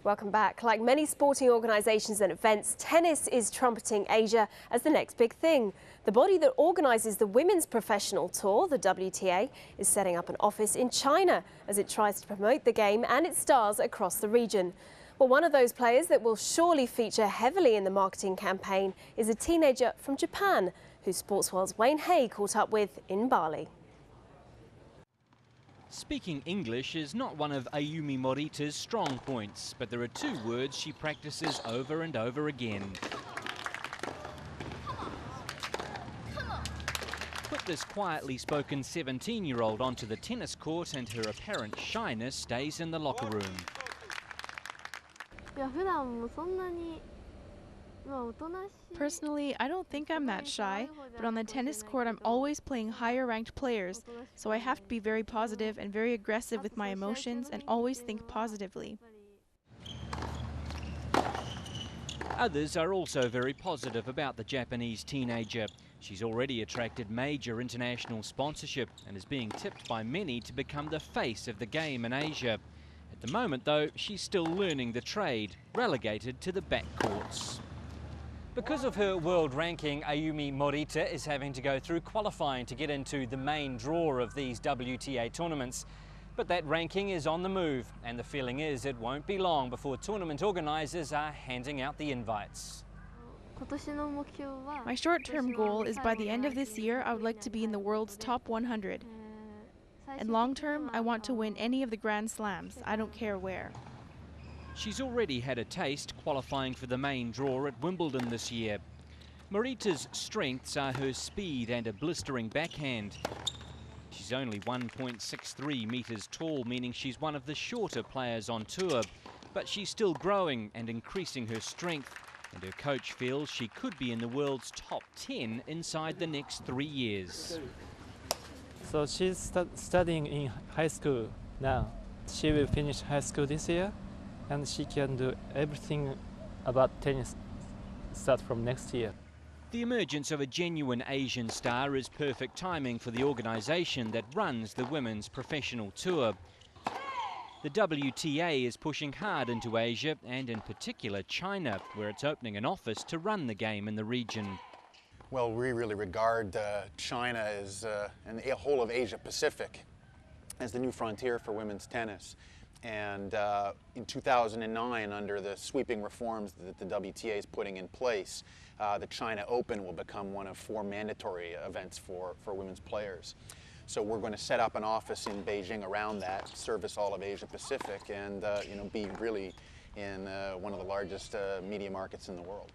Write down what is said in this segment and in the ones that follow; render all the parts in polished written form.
Welcome back. Like many sporting organisations and events, tennis is trumpeting Asia as the next big thing. The body that organises the Women's Professional Tour, the WTA, is setting up an office in China as it tries to promote the game and its stars across the region. Well, one of those players that will surely feature heavily in the marketing campaign is a teenager from Japan, who Sportsworld's Wayne Hay caught up with in Bali. Speaking English is not one of Ayumi Morita's strong points, but there are two words she practices over and over again. Put this quietly spoken 17-year-old onto the tennis court and her apparent shyness stays in the locker room. Personally, I don't think I'm that shy, but on the tennis court I'm always playing higher ranked players, so I have to be very positive and very aggressive with my emotions and always think positively. Others are also very positive about the Japanese teenager. She's already attracted major international sponsorship and is being tipped by many to become the face of the game in Asia. At the moment, though, she's still learning the trade, relegated to the backcourts. Because of her world ranking, Ayumi Morita is having to go through qualifying to get into the main draw of these WTA tournaments. But that ranking is on the move, and the feeling is it won't be long before tournament organisers are handing out the invites. My short-term goal is by the end of this year I would like to be in the world's top 100. And long-term, I want to win any of the Grand Slams, I don't care where. She's already had a taste qualifying for the main draw at Wimbledon this year. Morita's strengths are her speed and a blistering backhand. She's only 1.63 metres tall, meaning she's one of the shorter players on tour. But she's still growing and increasing her strength, and her coach feels she could be in the world's top 10 inside the next 3 years. So she's studying in high school now. She will finish high school this year, and she can do everything about tennis start from next year. The emergence of a genuine Asian star is perfect timing for the organisation that runs the Women's Professional Tour. The WTA is pushing hard into Asia and in particular China, where it's opening an office to run the game in the region. Well, we really regard China as, and the whole of Asia Pacific as the new frontier for women's tennis. And in 2009, under the sweeping reforms that the WTA is putting in place, the China Open will become one of 4 mandatory events for women's players. So we're going to set up an office in Beijing around that, service all of Asia Pacific, and be really in one of the largest media markets in the world.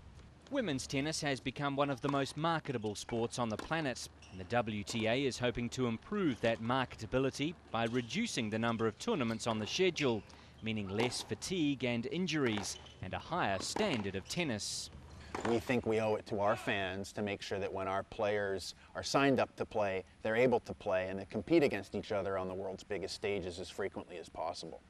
Women's tennis has become one of the most marketable sports on the planet, and the WTA is hoping to improve that marketability by reducing the number of tournaments on the schedule, meaning less fatigue and injuries, and a higher standard of tennis. We think we owe it to our fans to make sure that when our players are signed up to play, they're able to play and they compete against each other on the world's biggest stages as frequently as possible.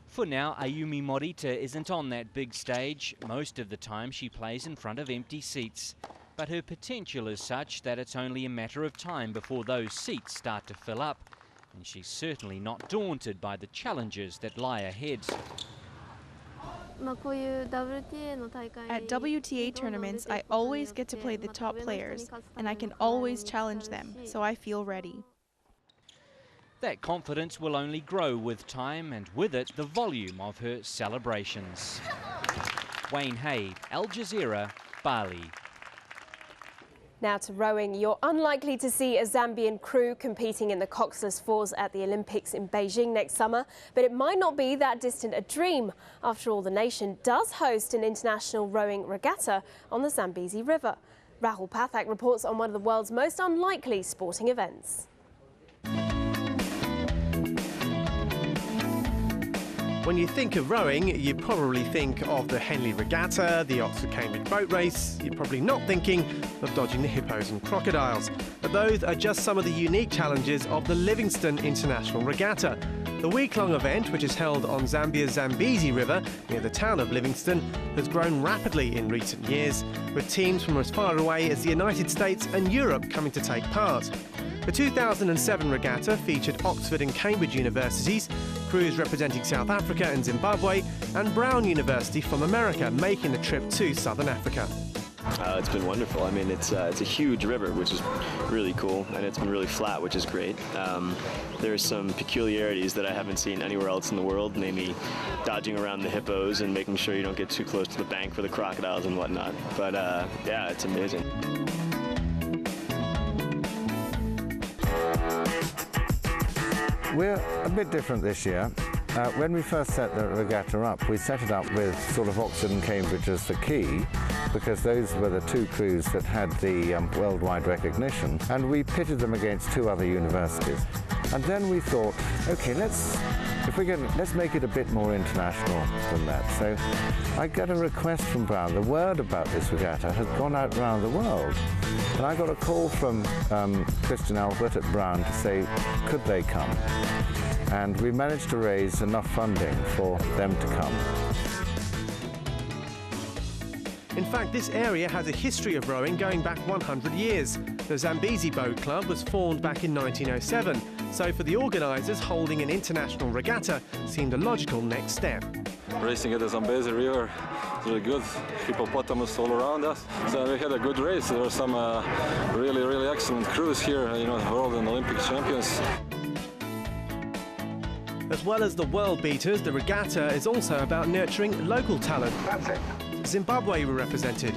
For now, Ayumi Morita isn't on that big stage. Most of the time she plays in front of empty seats. But her potential is such that it's only a matter of time before those seats start to fill up. And she's certainly not daunted by the challenges that lie ahead. At WTA tournaments, I always get to play the top players, and I can always challenge them, so I feel ready. That confidence will only grow with time, and with it, the volume of her celebrations. Wayne Hay, Al Jazeera, Bali. Now to rowing. You're unlikely to see a Zambian crew competing in the coxless fours at the Olympics in Beijing next summer, but it might not be that distant a dream. After all, the nation does host an international rowing regatta on the Zambezi River. Rahul Pathak reports on one of the world's most unlikely sporting events. When you think of rowing, you probably think of the Henley Regatta, the Oxford-Cambridge boat race. You're probably not thinking of dodging the hippos and crocodiles. But those are just some of the unique challenges of the Livingstone International Regatta. The week-long event, which is held on Zambia's Zambezi River near the town of Livingstone, has grown rapidly in recent years, with teams from as far away as the United States and Europe coming to take part. The 2007 regatta featured Oxford and Cambridge universities, crews representing South Africa and Zimbabwe, and Brown University from America making the trip to Southern Africa. It's been wonderful. I mean, it's a huge river, which is really cool, and it's been really flat, which is great. There's some peculiarities that I haven't seen anywhere else in the world, namely dodging around the hippos and making sure you don't get too close to the bank for the crocodiles and whatnot. But yeah, it's amazing. We're a bit different this year. When we first set the regatta up, we set it up with sort of Oxford and Cambridge as the key, because those were the two crews that had the worldwide recognition, and we pitted them against two other universities. And then we thought, okay, let's make it a bit more international than that. So I got a request from Brown. The word about this regatta has gone out around the world. And I got a call from Christian Albert at Brown to say, could they come? And we managed to raise enough funding for them to come. In fact, this area has a history of rowing going back 100 years. The Zambezi Boat Club was formed back in 1907, so for the organisers, holding an international regatta seemed a logical next step. Racing at the Zambezi River is really good. Hippopotamus all around us. So we had a good race. There were some really excellent crews here, you know, world and Olympic champions. As well as the world beaters, the regatta is also about nurturing local talent. That's it. Zimbabwe were represented.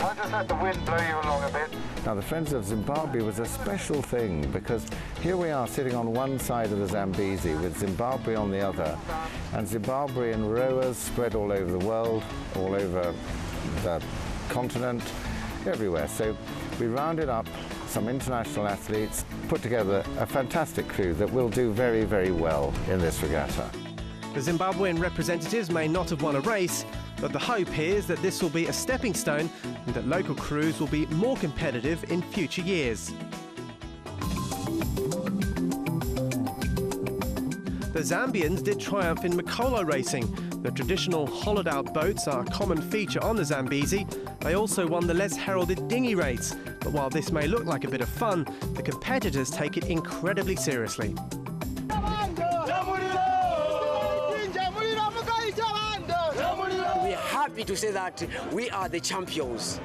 I'll just let the wind blow you along a bit. Now, the Friends of Zimbabwe was a special thing, because here we are sitting on one side of the Zambezi with Zimbabwe on the other, and Zimbabwean rowers spread all over the world, all over the continent, everywhere. So we rounded up some international athletes, put together a fantastic crew that will do very, very well in this regatta. The Zimbabwean representatives may not have won a race, but the hope is that this will be a stepping stone and that local crews will be more competitive in future years. The Zambians did triumph in Makolo racing. The traditional hollowed-out boats are a common feature on the Zambezi. They also won the less heralded dinghy race. But while this may look like a bit of fun, the competitors take it incredibly seriously. We're happy to say that we are the champions.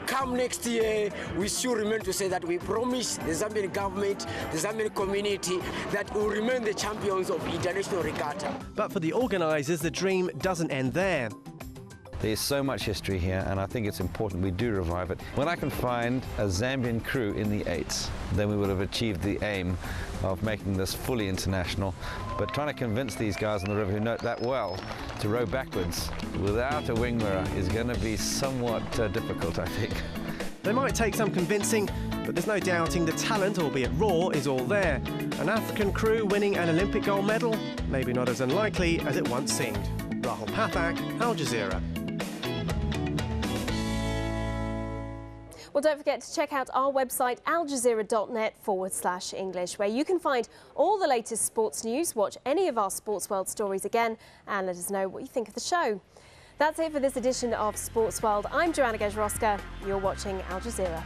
Come next year, we should remain to say that we promise the Zambian government, the Zambian community, that we will remain the champions of international regatta. But for the organisers, the dream doesn't end there. There's so much history here, and I think it's important we do revive it. When I can find a Zambian crew in the eights, then we will have achieved the aim of making this fully international. But trying to convince these guys on the river who know it that well to row backwards without a wing mirror is going to be somewhat difficult, I think. They might take some convincing, but there's no doubting the talent, albeit raw, is all there. An African crew winning an Olympic gold medal? Maybe not as unlikely as it once seemed. Rahul Pathak, Al Jazeera. Well, don't forget to check out our website, aljazeera.net/English, where you can find all the latest sports news, watch any of our Sportsworld stories again, and let us know what you think of the show. That's it for this edition of Sportsworld. I'm Joanna Gejrowska. You're watching Al Jazeera.